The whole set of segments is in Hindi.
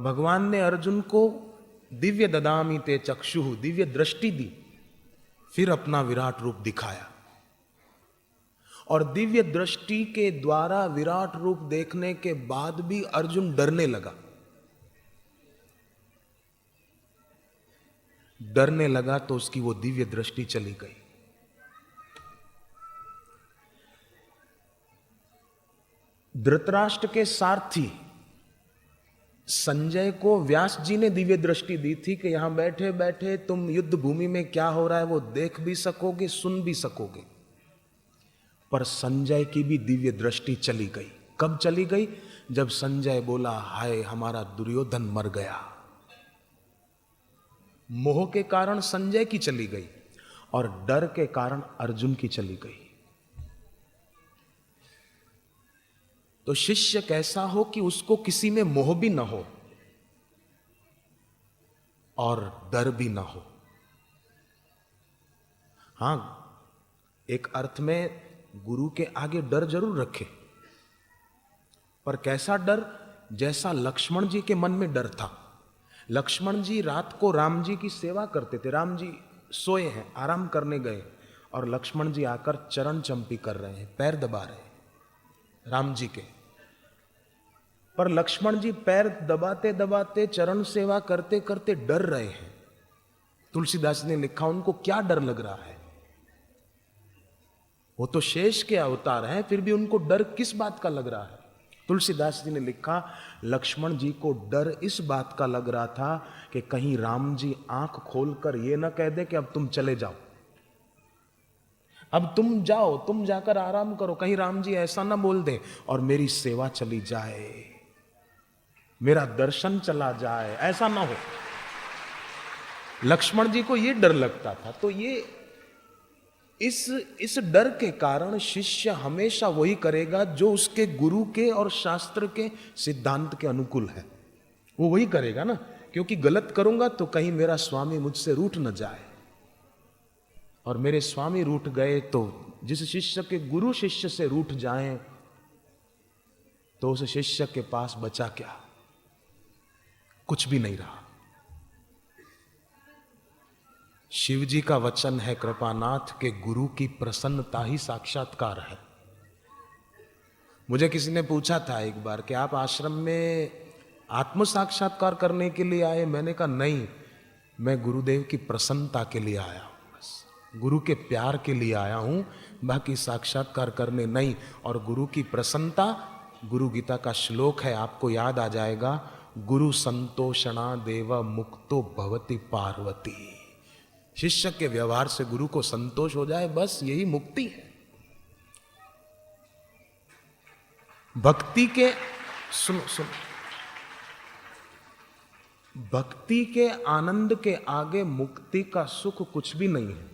भगवान ने अर्जुन को दिव्य ददामी ते चक्षुः, दिव्य दृष्टि दी, फिर अपना विराट रूप दिखाया। और दिव्य दृष्टि के द्वारा विराट रूप देखने के बाद भी अर्जुन डरने लगा। डरने लगा तो उसकी वो दिव्य दृष्टि चली गई। धृतराष्ट्र के सारथी संजय को व्यास जी ने दिव्य दृष्टि दी थी कि यहां बैठे बैठे तुम युद्ध भूमि में क्या हो रहा है वो देख भी सकोगे, सुन भी सकोगे। पर संजय की भी दिव्य दृष्टि चली गई। कब चली गई? जब संजय बोला, हाय हमारा दुर्योधन मर गया। मोह के कारण संजय की चली गई और डर के कारण अर्जुन की चली गई। तो शिष्य कैसा हो कि उसको किसी में मोह भी ना हो और डर भी ना हो। हां, एक अर्थ में गुरु के आगे डर जरूर रखे, पर कैसा डर? जैसा लक्ष्मण जी के मन में डर था। लक्ष्मण जी रात को राम जी की सेवा करते थे। राम जी सोए हैं, आराम करने गए और लक्ष्मण जी आकर चरण चंपी कर रहे हैं, पैर दबा रहे हैं राम जी के। पर लक्ष्मण जी पैर दबाते दबाते, चरण सेवा करते करते डर रहे हैं। तुलसीदास ने लिखा, उनको क्या डर लग रहा है? वो तो शेष के अवतार हैं, फिर भी उनको डर किस बात का लग रहा है? तुलसीदास जी ने लिखा, लक्ष्मण जी को डर इस बात का लग रहा था कि कहीं राम जी आंख खोलकर ये ना कह दे कि अब तुम चले जाओ, अब तुम जाओ, तुम जाकर आराम करो। कहीं राम जी ऐसा ना बोल दे और मेरी सेवा चली जाए, मेरा दर्शन चला जाए, ऐसा ना हो। लक्ष्मण जी को ये डर लगता था। तो ये इस डर के कारण शिष्य हमेशा वही करेगा जो उसके गुरु के और शास्त्र के सिद्धांत के अनुकूल है। वो वही करेगा ना, क्योंकि गलत करूंगा तो कहीं मेरा स्वामी मुझसे रूठ न जाए, और मेरे स्वामी रूठ गए तो जिस शिष्य के गुरु शिष्य से रूठ जाएं तो उस शिष्य के पास बचा क्या? कुछ भी नहीं रहा। शिव जी का वचन है कृपानाथ के गुरु की प्रसन्नता ही साक्षात्कार है। मुझे किसी ने पूछा था एक बार कि आप आश्रम में आत्म साक्षात्कार करने के लिए आए? मैंने कहा नहीं, मैं गुरुदेव की प्रसन्नता के लिए आया हूं, बस गुरु के प्यार के लिए आया हूं, बाकी साक्षात्कार करने नहीं। और गुरु की प्रसन्नता, गुरु गीता का श्लोक है, आपको याद आ जाएगा, गुरु संतोषणा देव मुक्तो भवति पार्वती। शिष्य के व्यवहार से गुरु को संतोष हो जाए, बस यही मुक्ति है। भक्ति के सुनो, भक्ति के आनंद के आगे मुक्ति का सुख कुछ भी नहीं है।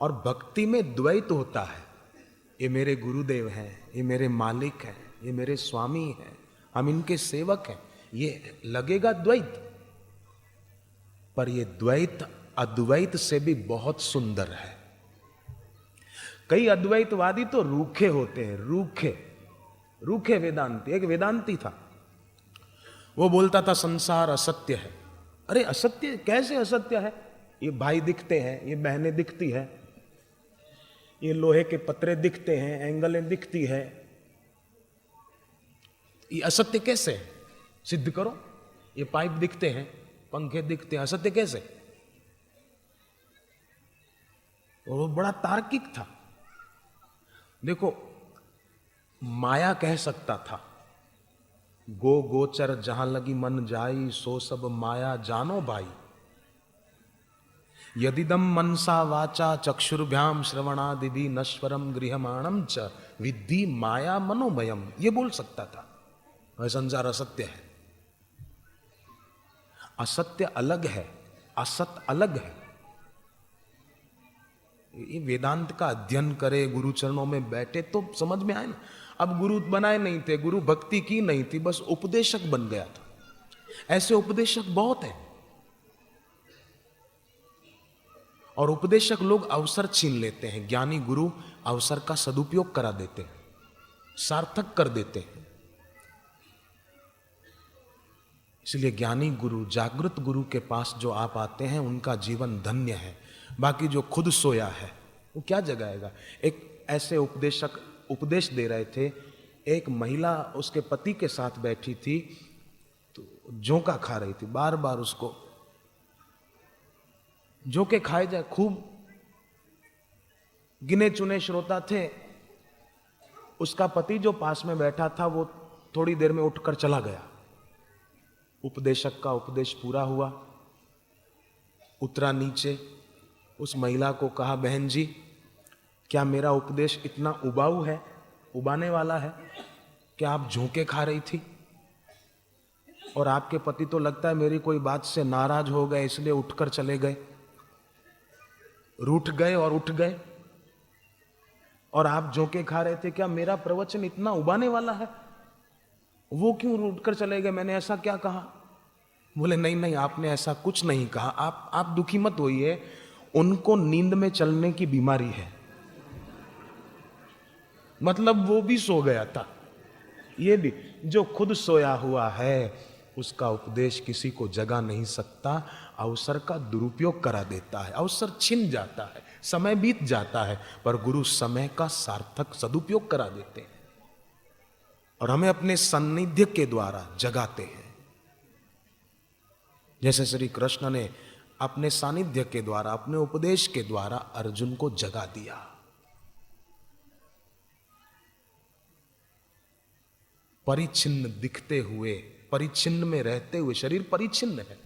और भक्ति में द्वैत होता है, ये मेरे गुरुदेव हैं, ये मेरे मालिक हैं, ये मेरे स्वामी हैं, हम इनके सेवक हैं, ये लगेगा द्वैत। पर ये द्वैत अद्वैत से भी बहुत सुंदर है। कई अद्वैतवादी तो रूखे होते हैं, रूखे वेदांती। एक वेदांती था, वो बोलता था संसार असत्य है। अरे असत्य कैसे? असत्य है, ये भाई दिखते हैं, ये बहनें दिखती है, ये लोहे के पत्रे दिखते हैं, एंगलें दिखती है, ये असत्य कैसे? सिद्ध करो। ये पाइप दिखते हैं, पंखे दिखते हैं, असत्य कैसे? और वो बड़ा तार्किक था। देखो, माया कह सकता था, गो गोचर जहां लगी मन जाई, सो सब माया जानो भाई। यदिदम मनसा वाचा चक्षुर्भ्याम श्रवणादिभि नश्वरम गृहमाणम च विद्धि माया मनोमयम, ये बोल सकता था। वह संसार असत्य है। असत्य अलग है, असत अलग है। ये वेदांत का अध्ययन करे, गुरु चरणों में बैठे तो समझ में आए ना। अब गुरु बनाए नहीं थे, गुरु भक्ति की नहीं थी, बस उपदेशक बन गया था। ऐसे उपदेशक बहुत हैं। और उपदेशक लोग अवसर छीन लेते हैं, ज्ञानी गुरु अवसर का सदुपयोग करा देते हैं, सार्थक कर देते हैं। इसलिए ज्ञानी गुरु, जागृत गुरु के पास जो आप आते हैं उनका जीवन धन्य है। बाकी जो खुद सोया है वो क्या जगाएगा। एक ऐसे उपदेशक उपदेश दे रहे थे, एक महिला उसके पति के साथ बैठी थी तो झोंका खा रही थी, बार बार उसको झोंके खाए जाए। खूब गिने चुने श्रोता थे। उसका पति जो पास में बैठा था वो थोड़ी देर में उठकर चला गया। उपदेशक का उपदेश पूरा हुआ, उतरा नीचे, उस महिला को कहा, बहन जी क्या मेरा उपदेश इतना उबाऊ है, उबाने वाला है? क्या आप झोंके खा रही थी और आपके पति तो लगता है मेरी कोई बात से नाराज हो गए इसलिए उठकर चले गए, रूठ गए और उठ गए, और आप झोंके खा रहे थे? क्या मेरा प्रवचन इतना उबाने वाला है? वो क्यों रूठकर चले गए? मैंने ऐसा क्या कहा? बोले नहीं नहीं, आपने ऐसा कुछ नहीं कहा। आप दुखी मत होइए, उनको नींद में चलने की बीमारी है। मतलब वो भी सो गया था। ये भी जो खुद सोया हुआ है उसका उपदेश किसी को जगा नहीं सकता, अवसर का दुरुपयोग करा देता है, अवसर छिन जाता है, समय बीत जाता है, पर गुरु समय का सार्थक सदुपयोग करा देते हैं और हमें अपने सान्निध्य के द्वारा जगाते हैं। जैसे श्री कृष्ण ने अपने सानिध्य के द्वारा, अपने उपदेश के द्वारा अर्जुन को जगा दिया। परिच्छिन्न दिखते हुए, परिच्छिन्न में रहते हुए, शरीर परिच्छिन्न है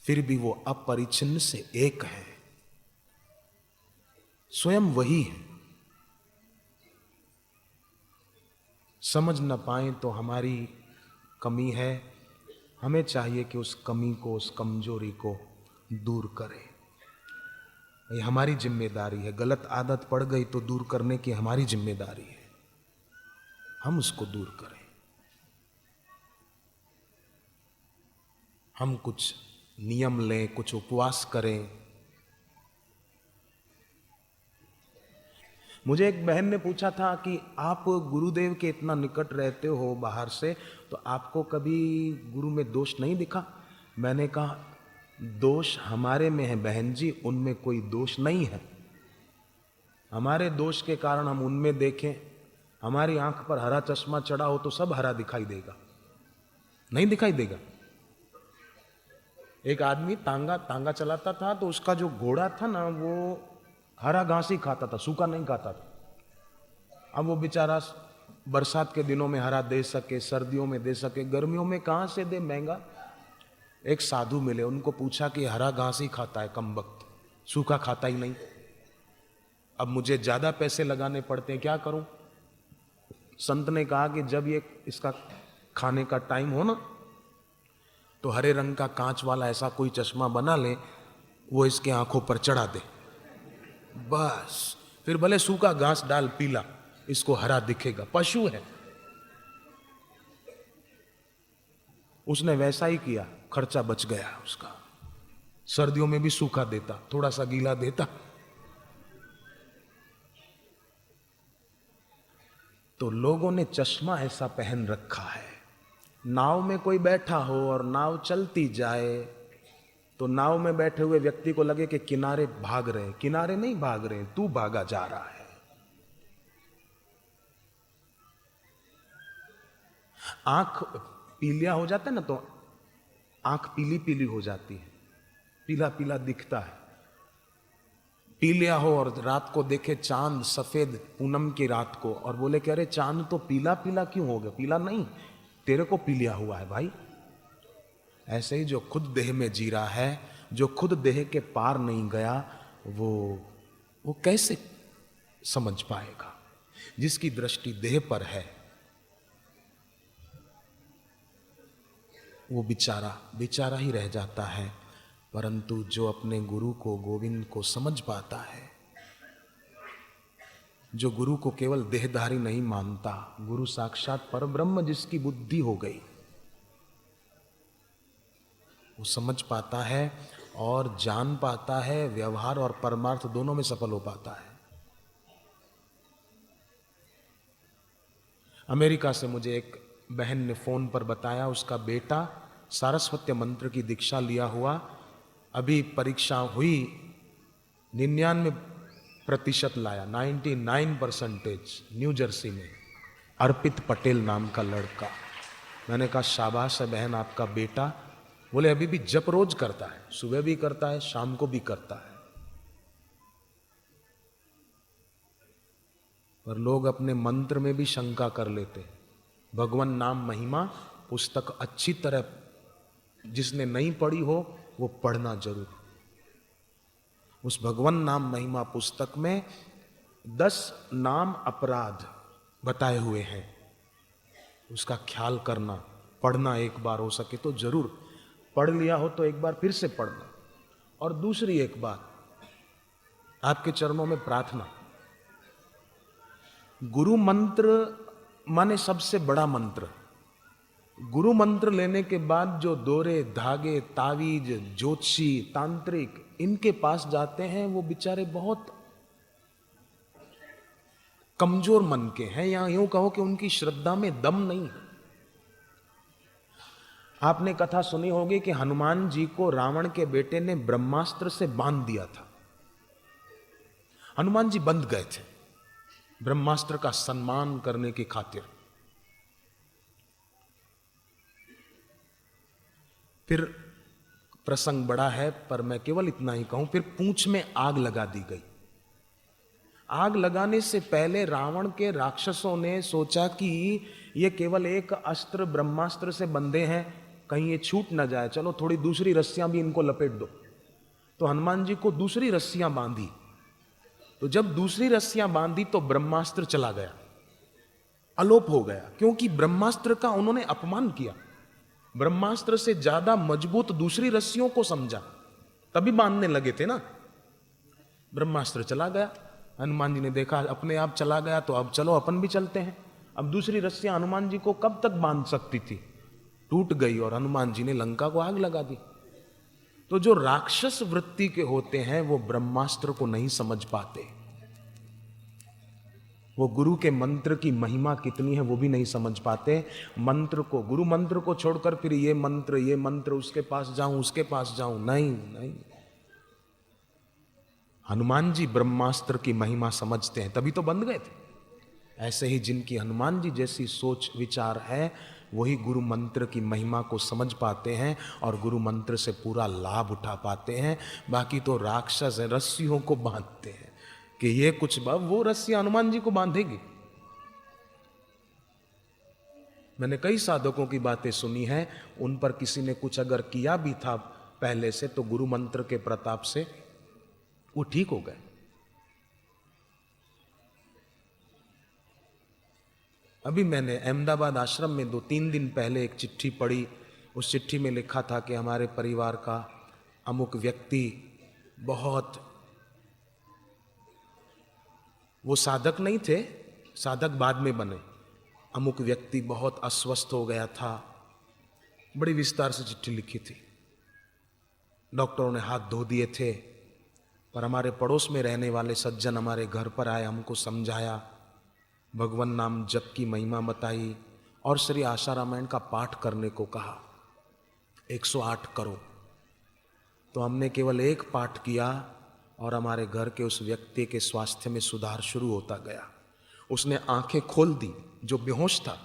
फिर भी वो अपरिच्छिन्न से एक है, स्वयं वही है। समझ न पाए तो हमारी कमी है, हमें चाहिए कि उस कमी को, उस कमजोरी को दूर करें। ये हमारी जिम्मेदारी है। गलत आदत पड़ गई तो दूर करने की हमारी जिम्मेदारी है, हम उसको दूर करें। हम कुछ नियम लें, कुछ उपवास करें। मुझे एक बहन ने पूछा था कि आप गुरुदेव के इतना निकट रहते हो बाहर से, तो आपको कभी गुरु में दोष नहीं दिखा? मैंने कहा दोष हमारे में है बहन जी, उनमें कोई दोष नहीं है। हमारे दोष के कारण हम उनमें देखें, हमारी आंख पर हरा चश्मा चढ़ा हो तो सब हरा दिखाई देगा? नहीं दिखाई देगा। एक आदमी तांगा चलाता था तो उसका जो घोड़ा था ना वो हरा घास ही खाता था, सूखा नहीं खाता था। अब वो बेचारा बरसात के दिनों में हरा दे सके, सर्दियों में दे सके, गर्मियों में कहां से दे, महंगा। एक साधु मिले, उनको पूछा कि हरा घास ही खाता है कमबख्त, सूखा खाता ही नहीं। अब मुझे ज्यादा पैसे लगाने पड़ते हैं, क्या करूं? संत ने कहा कि जब ये इसका खाने का टाइम हो ना तो हरे रंग का कांच वाला ऐसा कोई चश्मा बना ले, वो इसके आंखों पर चढ़ा दे, बस फिर भले सूखा घास डाल पीला, इसको हरा दिखेगा, पशु है। उसने वैसा ही किया, खर्चा बच गया उसका। सर्दियों में भी सूखा देता, थोड़ा सा गीला देता। तो लोगों ने चश्मा ऐसा पहन रखा है। नाव में कोई बैठा हो और नाव चलती जाए तो नाव में बैठे हुए व्यक्ति को लगे कि किनारे भाग रहे हैं। किनारे नहीं भाग रहे हैं, तू भागा जा रहा है। आंख पीलिया हो जाता है ना, तो आंख पीली पीली हो जाती है, पीला पीला दिखता है। पीलिया हो और रात को देखे चांद सफेद पूनम की रात को और बोले कि अरे चांद तो पीला पीला क्यों हो गया? पीला नहीं, तेरे को पीलिया हुआ है भाई। ऐसे ही जो खुद देह में जी रहा है, जो खुद देह के पार नहीं गया, वो कैसे समझ पाएगा? जिसकी दृष्टि देह पर है वो बेचारा ही रह जाता है। परंतु जो अपने गुरु को, गोविंद को समझ पाता है, जो गुरु को केवल देहधारी नहीं मानता, गुरु साक्षात परब्रह्म जिसकी बुद्धि हो गई, वो समझ पाता है और जान पाता है, व्यवहार और परमार्थ दोनों में सफल हो पाता है। अमेरिका से मुझे एक बहन ने फोन पर बताया, उसका बेटा सारस्वत्य मंत्र की दीक्षा लिया हुआ, अभी परीक्षा हुई 99% लाया, 99%, न्यू जर्सी में, अर्पित पटेल नाम का लड़का। मैंने कहा शाबाश है बहन आपका बेटा। बोले अभी भी जप रोज करता है, सुबह भी करता है, शाम को भी करता है। पर लोग अपने मंत्र में भी शंका कर लेते। भगवान नाम महिमा पुस्तक अच्छी तरह जिसने नहीं पढ़ी हो वो पढ़ना जरूर। उस भगवान नाम महिमा पुस्तक में 10 नाम अपराध बताए हुए हैं, उसका ख्याल करना, पढ़ना एक बार हो सके तो जरूर। पढ़ लिया हो तो एक बार फिर से पढ़ना। और दूसरी एक बात, आपके चरणों में प्रार्थना, गुरु मंत्र माने सबसे बड़ा मंत्र। गुरु मंत्र लेने के बाद जो दोरे धागे तावीज ज्योतिषी तांत्रिक इनके पास जाते हैं वो बेचारे बहुत कमजोर मन के हैं, या यूं कहो कि उनकी श्रद्धा में दम नहीं है। आपने कथा सुनी होगी कि हनुमान जी को रावण के बेटे ने ब्रह्मास्त्र से बांध दिया था। हनुमान जी बंध गए थे ब्रह्मास्त्र का सम्मान करने की खातिर। फिर प्रसंग बड़ा है पर मैं केवल इतना ही कहूं, फिर पूंछ में आग लगा दी गई। आग लगाने से पहले रावण के राक्षसों ने सोचा कि ये केवल एक अस्त्र ब्रह्मास्त्र से बंधे हैं, कहीं ये छूट ना जाए, चलो थोड़ी दूसरी रस्सियां भी इनको लपेट दो। तो हनुमान जी को दूसरी रस्सियां बांधी। तो जब दूसरी रस्सियां बांधी तो ब्रह्मास्त्र चला गया, अलोप हो गया, क्योंकि ब्रह्मास्त्र का उन्होंने अपमान किया। ब्रह्मास्त्र से ज्यादा मजबूत दूसरी रस्सियों को समझा, तभी बांधने लगे थे ना। ब्रह्मास्त्र चला गया। हनुमान जी ने देखा अपने आप चला गया तो अब चलो अपन भी चलते हैं। अब दूसरी रस्सियां हनुमान जी को कब तक बांध सकती थी, टूट गई और हनुमान जी ने लंका को आग लगा दी। तो जो राक्षस वृत्ति के होते हैं वो ब्रह्मास्त्र को नहीं समझ पाते, वो गुरु के मंत्र की महिमा कितनी है वो भी नहीं समझ पाते। मंत्र को, गुरु मंत्र को छोड़कर फिर ये मंत्र उसके पास जाऊं उसके पास जाऊं, नहीं नहीं। हनुमान जी ब्रह्मास्त्र की महिमा समझते हैं तभी तो बंध गए थे। ऐसे ही जिनकी हनुमान जी जैसी सोच विचार है वही गुरु मंत्र की महिमा को समझ पाते हैं और गुरु मंत्र से पूरा लाभ उठा पाते हैं। बाकी तो राक्षस हैं, रस्सियों को बांधते हैं कि ये कुछ वो रस्सियां हनुमान जी को बांधेगी। मैंने कई साधकों की बातें सुनी हैं, उन पर किसी ने कुछ अगर किया भी था पहले से तो गुरु मंत्र के प्रताप से वो ठीक हो गए। अभी मैंने अहमदाबाद आश्रम में 2-3 दिन पहले एक चिट्ठी पढ़ी। उस चिट्ठी में लिखा था कि हमारे परिवार का अमुक व्यक्ति बहुत, वो साधक नहीं थे, साधक बाद में बने, अमुक व्यक्ति बहुत अस्वस्थ हो गया था। बड़ी विस्तार से चिट्ठी लिखी थी। डॉक्टरों ने हाथ धो दिए थे, पर हमारे पड़ोस में रहने वाले सज्जन हमारे घर पर आए, हमको समझाया, भगवान नाम जप की महिमा बताई और श्री आशा रामायण का पाठ करने को कहा। 108 करो। तो हमने केवल एक पाठ किया और हमारे घर के उस व्यक्ति के स्वास्थ्य में सुधार शुरू होता गया। उसने आंखें खोल दी, जो बेहोश था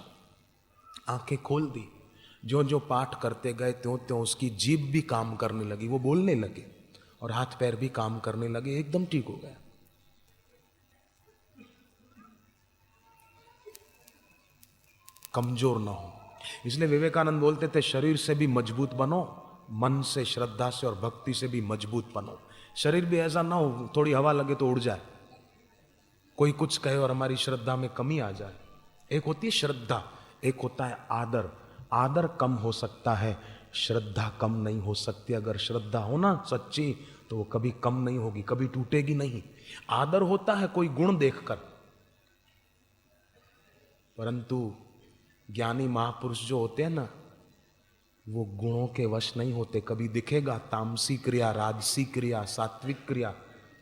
आंखें खोल दी। जो जो पाठ करते गए त्यों त्यों उसकी जीभ भी काम करने लगी, वो बोलने लगे और हाथ पैर भी काम करने लगे, एकदम ठीक हो गया। कमजोर ना हो। इसलिए विवेकानंद बोलते थे शरीर से भी मजबूत बनो, मन से, श्रद्धा से और भक्ति से भी मजबूत बनो। शरीर भी ऐसा ना हो थोड़ी हवा लगे तो उड़ जाए, कोई कुछ कहे और हमारी श्रद्धा में कमी आ जाए। एक होती है श्रद्धा, एक होता है आदर। आदर कम हो सकता है, श्रद्धा कम नहीं हो सकती। अगर श्रद्धा हो ना सच्ची तो वो कभी कम नहीं होगी, कभी टूटेगी नहीं। आदर होता है कोई गुण देखकर, परंतु ज्ञानी महापुरुष जो होते हैं ना वो गुणों के वश नहीं होते। कभी दिखेगा तामसी क्रिया, राजसी क्रिया, सात्विक क्रिया,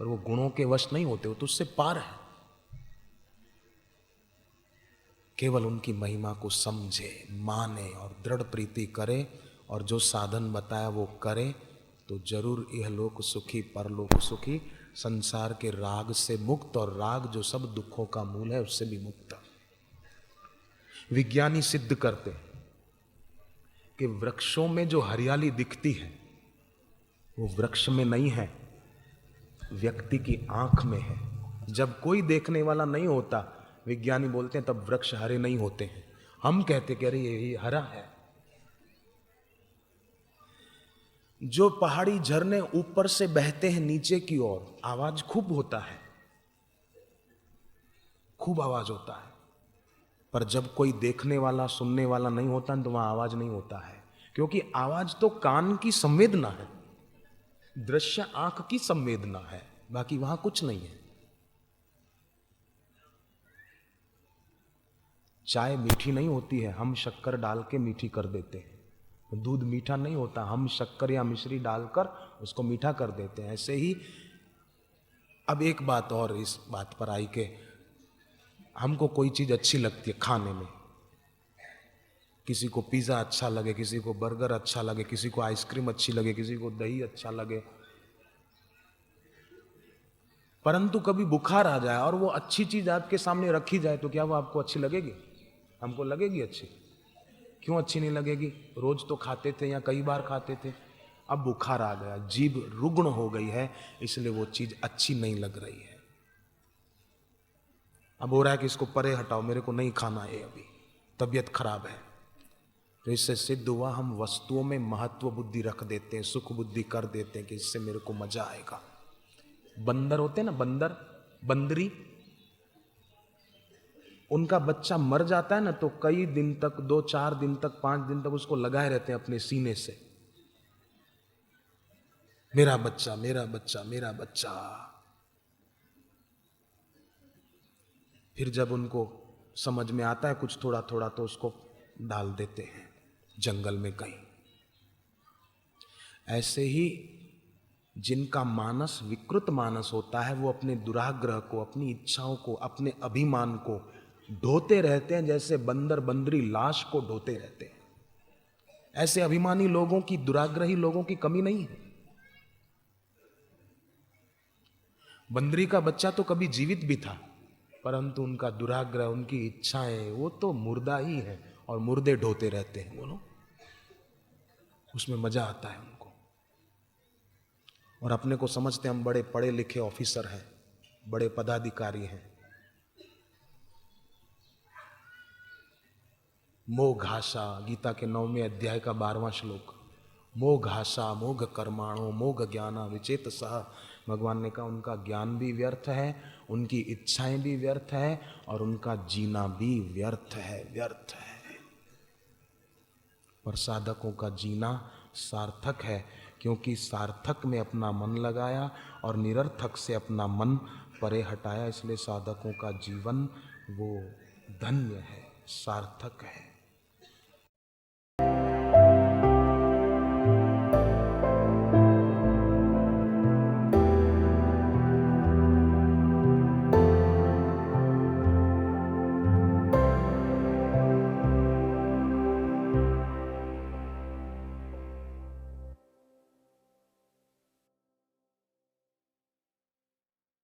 पर वो गुणों के वश नहीं होते, वो तो उससे पार है। केवल उनकी महिमा को समझे, माने और दृढ़ प्रीति करे और जो साधन बताया वो करें तो जरूर इहलोक सुखी परलोक सुखी, संसार के राग से मुक्त, और राग जो सब दुखों का मूल है उससे भी मुक्त। विज्ञानी सिद्ध करते हैं कि वृक्षों में जो हरियाली दिखती है वो वृक्ष में नहीं है, व्यक्ति की आंख में है। जब कोई देखने वाला नहीं होता, विज्ञानी बोलते हैं, तब वृक्ष हरे नहीं होते हैं। हम कहते कि अरे ये हरा है। जो पहाड़ी झरने ऊपर से बहते हैं नीचे की ओर, आवाज खूब होता है, खूब आवाज होता है, पर जब कोई देखने वाला सुनने वाला नहीं होता तो वहां आवाज नहीं होता है, क्योंकि आवाज तो कान की संवेदना है, दृश्य आंख की संवेदना है, बाकी वहां कुछ नहीं है। चाय मीठी नहीं होती है, हम शक्कर डाल के मीठी कर देते हैं। दूध मीठा नहीं होता, हम शक्कर या मिश्री डालकर उसको मीठा कर देते हैं। ऐसे ही अब एक बात और इस बात पर आई कि हमको कोई चीज अच्छी लगती है खाने में, किसी को पिज्जा अच्छा लगे, किसी को बर्गर अच्छा लगे, किसी को आइसक्रीम अच्छी लगे, किसी को दही अच्छा लगे, परंतु कभी बुखार आ जाए और वो अच्छी चीज आपके सामने रखी जाए तो क्या वो आपको अच्छी लगेगी? हमको लगेगी अच्छी? क्यों अच्छी नहीं लगेगी? रोज तो खाते थे या कई बार खाते थे, अब बुखार आ गया, जीभ रुग्ण हो गई है, इसलिए वो चीज अच्छी नहीं लग रही है। अब हो रहा है कि इसको परे हटाओ, मेरे को नहीं खाना है, अभी तबीयत खराब है। तो इससे सिद्ध हुआ हम वस्तुओं में महत्व बुद्धि रख देते हैं, सुख बुद्धि कर देते हैं कि इससे मेरे को मजा आएगा। बंदर होते हैं ना, बंदर, बंदरी, उनका बच्चा मर जाता है ना तो कई दिन तक, 2-4 दिन तक, 5 दिन तक उसको लगाए रहते हैं अपने सीने से, मेरा बच्चा, मेरा बच्चा, मेरा बच्चा। फिर जब उनको समझ में आता है कुछ थोड़ा थोड़ा तो उसको डाल देते हैं जंगल में कहीं। ऐसे ही जिनका मानस विकृत मानस होता है, वो अपने दुराग्रह को, अपनी इच्छाओं को, अपने अभिमान को ढोते रहते हैं, जैसे बंदर बंदरी लाश को ढोते रहते हैं। ऐसे अभिमानी लोगों की, दुराग्रही लोगों की कमी नहीं है। बंदरी का बच्चा तो कभी जीवित भी था, परंतु उनका दुराग्रह, उनकी इच्छाएं, वो तो मुर्दा ही है और मुर्दे ढोते रहते हैं वो लोग, उसमें मजा आता है उनको। और अपने को समझते हम बड़े पढ़े लिखे ऑफिसर हैं, बड़े पदाधिकारी हैं। मोह घासा, गीता के 9वें अध्याय का 12वां श्लोक, मोह घासा मोघ कर्माणो मोघ ज्ञाना विचेतसः। भगवान ने कहा उनका ज्ञान भी व्यर्थ है, उनकी इच्छाएं भी व्यर्थ है, और उनका जीना भी व्यर्थ है, व्यर्थ है। पर साधकों का जीना सार्थक है, क्योंकि सार्थक में अपना मन लगाया और निरर्थक से अपना मन परे हटाया, इसलिए साधकों का जीवन वो धन्य है, सार्थक है।